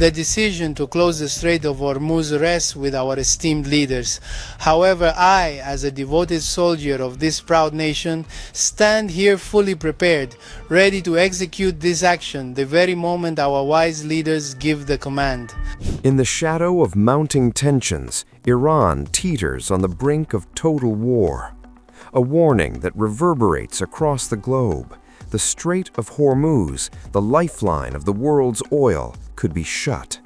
The decision to close the Strait of Hormuz rests with our esteemed leaders. However, I, as a devoted soldier of this proud nation, stand here fully prepared, ready to execute this action the very moment our wise leaders give the command. In the shadow of mounting tensions, Iran teeters on the brink of total war. A warning that reverberates across the globe. The Strait of Hormuz, the lifeline of the world's oil, could be shut.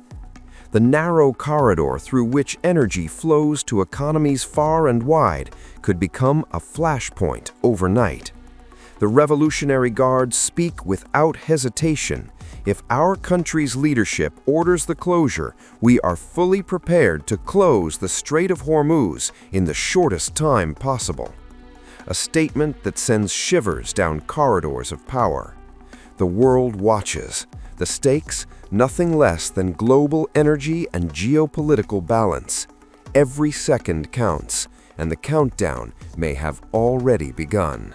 The narrow corridor through which energy flows to economies far and wide could become a flashpoint overnight. The Revolutionary Guards speak without hesitation. If our country's leadership orders the closure, we are fully prepared to close the Strait of Hormuz in the shortest time possible. A statement that sends shivers down corridors of power. The world watches. The stakes, nothing less than global energy and geopolitical balance. Every second counts, and the countdown may have already begun.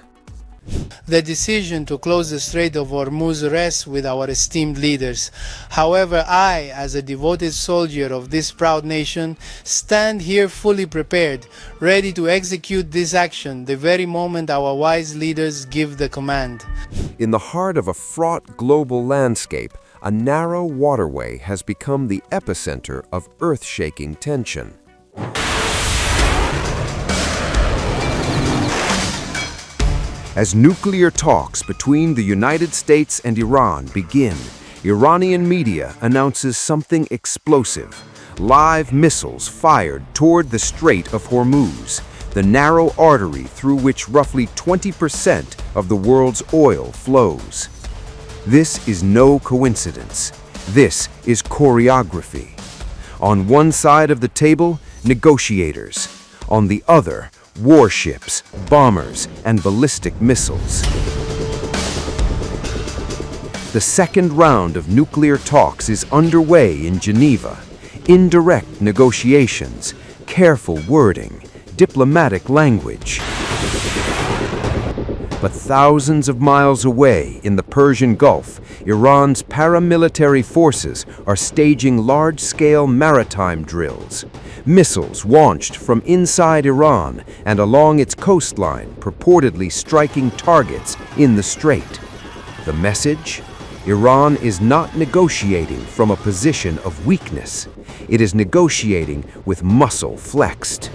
The decision to close the Strait of Hormuz rests with our esteemed leaders. However, I, as a devoted soldier of this proud nation, stand here fully prepared, ready to execute this action the very moment our wise leaders give the command. In the heart of a fraught global landscape, a narrow waterway has become the epicenter of earth-shaking tension. As nuclear talks between the United States and Iran begin, Iranian media announces something explosive. Live missiles fired toward the Strait of Hormuz, the narrow artery through which roughly 20% of the world's oil flows. This is no coincidence. This is choreography. On one side of the table, negotiators. On the other, warships, bombers, and ballistic missiles. The second round of nuclear talks is underway in Geneva. Indirect negotiations, careful wording, diplomatic language. But thousands of miles away in the Persian Gulf, Iran's paramilitary forces are staging large-scale maritime drills. Missiles launched from inside Iran and along its coastline, purportedly striking targets in the strait. The message? Iran is not negotiating from a position of weakness. It is negotiating with muscle flexed.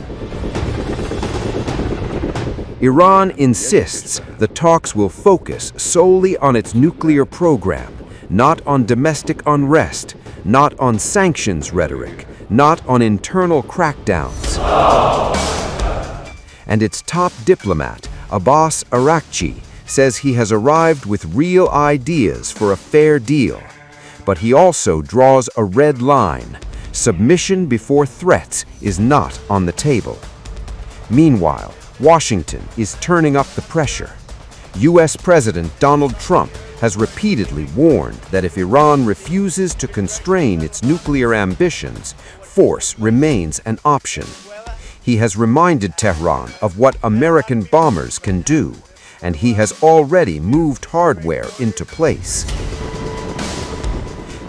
Iran insists the talks will focus solely on its nuclear program, not on domestic unrest, not on sanctions rhetoric, not on internal crackdowns. And its top diplomat, Abbas Araghchi, says he has arrived with real ideas for a fair deal. But he also draws a red line. Submission before threats is not on the table. Meanwhile, Washington is turning up the pressure. U.S. President Donald Trump has repeatedly warned that if Iran refuses to constrain its nuclear ambitions, force remains an option. He has reminded Tehran of what American bombers can do, and he has already moved hardware into place.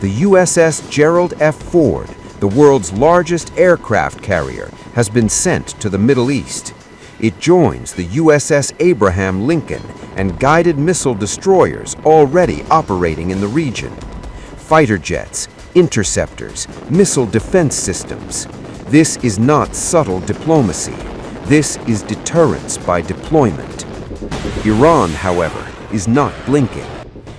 The USS Gerald F. Ford, the world's largest aircraft carrier, has been sent to the Middle East. It joins the USS Abraham Lincoln and guided missile destroyers already operating in the region. Fighter jets, interceptors, missile defense systems. This is not subtle diplomacy. This is deterrence by deployment. Iran, however, is not blinking.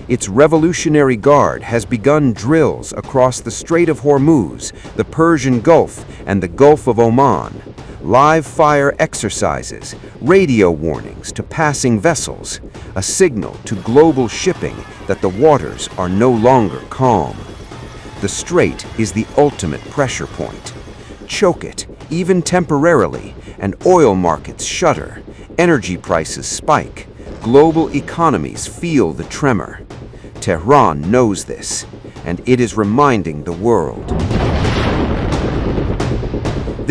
Its Revolutionary Guard has begun drills across the Strait of Hormuz, the Persian Gulf, and the Gulf of Oman. Live fire exercises, radio warnings to passing vessels, a signal to global shipping that the waters are no longer calm. The strait is the ultimate pressure point. Choke it, even temporarily, and oil markets shudder, energy prices spike, global economies feel the tremor. Tehran knows this, and it is reminding the world.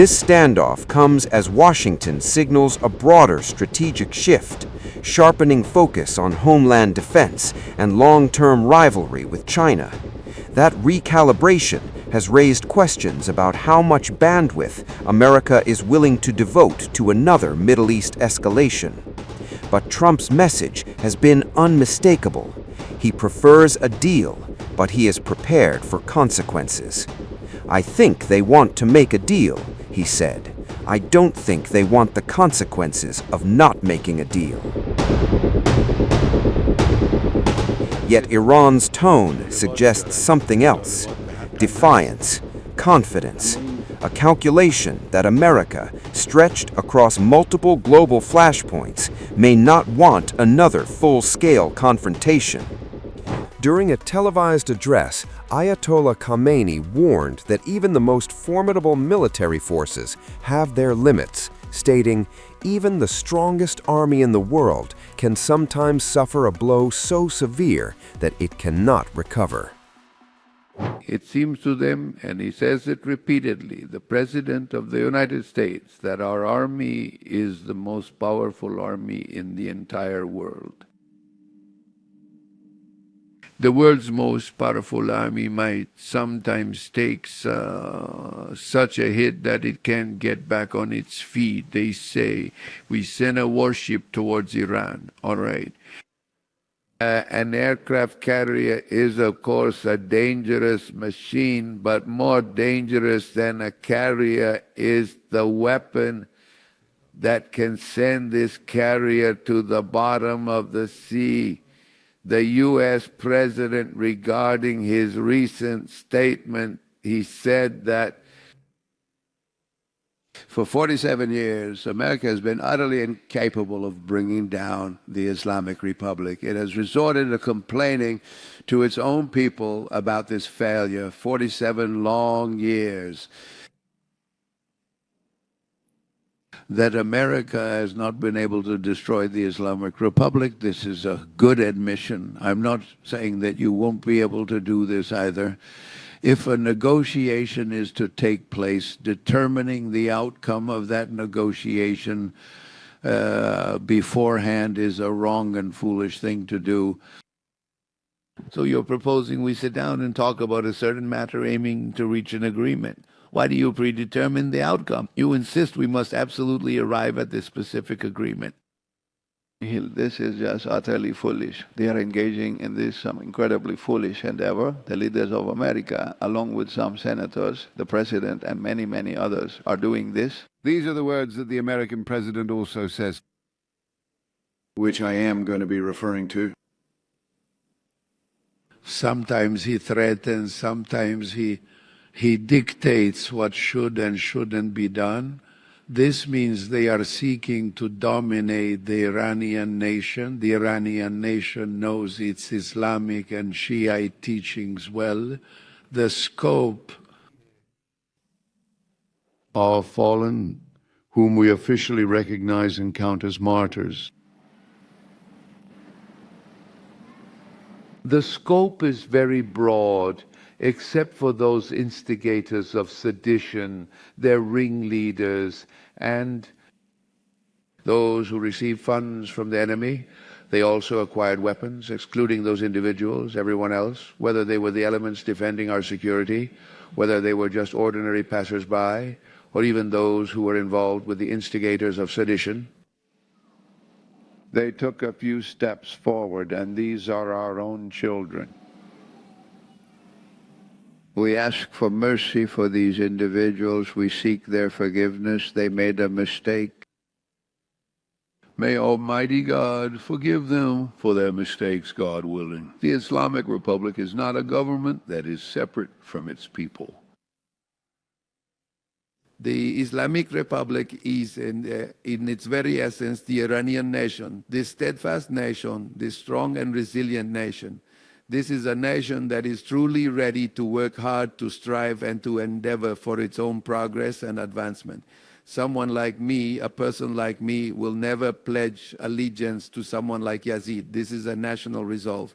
This standoff comes as Washington signals a broader strategic shift, sharpening focus on homeland defense and long-term rivalry with China. That recalibration has raised questions about how much bandwidth America is willing to devote to another Middle East escalation. But Trump's message has been unmistakable. He prefers a deal, but he is prepared for consequences. "I think they want to make a deal," he said. "I don't think they want the consequences of not making a deal." Yet Iran's tone suggests something else: defiance, confidence, a calculation that America, stretched across multiple global flashpoints, may not want another full-scale confrontation. During a televised address, Ayatollah Khamenei warned that even the most formidable military forces have their limits, stating, "Even the strongest army in the world can sometimes suffer a blow so severe that it cannot recover." It seems to them, and he says it repeatedly, the President of the United States, that our army is the most powerful army in the entire world. The world's most powerful army might sometimes take such a hit that it can't get back on its feet. They say, we send a warship towards Iran. All right. An aircraft carrier is, of course, a dangerous machine, but more dangerous than a carrier is the weapon that can send this carrier to the bottom of the sea. The U.S. President, regarding his recent statement, he said that for 47 years, America has been utterly incapable of bringing down the Islamic Republic. It has resorted to complaining to its own people about this failure, 47 long years. That America has not been able to destroy the Islamic Republic. This is a good admission. I'm not saying that you won't be able to do this either. If a negotiation is to take place, determining the outcome of that negotiation beforehand is a wrong and foolish thing to do. So you're proposing we sit down and talk about a certain matter aiming to reach an agreement. Why do you predetermine the outcome? You insist we must absolutely arrive at this specific agreement. This is just utterly foolish. They are engaging in this incredibly foolish endeavor. The leaders of America, along with some senators, the president, and many, many others, are doing this. These are the words that the American president also says, which I am going to be referring to. Sometimes he threatens, sometimes he dictates what should and shouldn't be done. This means they are seeking to dominate the Iranian nation. The Iranian nation knows its Islamic and Shiite teachings well. The scope Are fallen, whom we officially recognize and count as martyrs. The scope is very broad, except for those instigators of sedition, their ringleaders, and those who receive funds from the enemy. They also acquired weapons, excluding those individuals, everyone else, whether they were the elements defending our security, whether they were just ordinary passers-by, or even those who were involved with the instigators of sedition. They took a few steps forward, and these are our own children. We ask for mercy for these individuals. We seek their forgiveness. They made a mistake. May Almighty God forgive them for their mistakes, God willing. The Islamic Republic is not a government that is separate from its people. The Islamic Republic is, in its very essence, the Iranian nation, this steadfast nation, this strong and resilient nation. This is a nation that is truly ready to work hard, to strive, and to endeavor for its own progress and advancement. Someone like me, a person like me, will never pledge allegiance to someone like Yazid. This is a national resolve.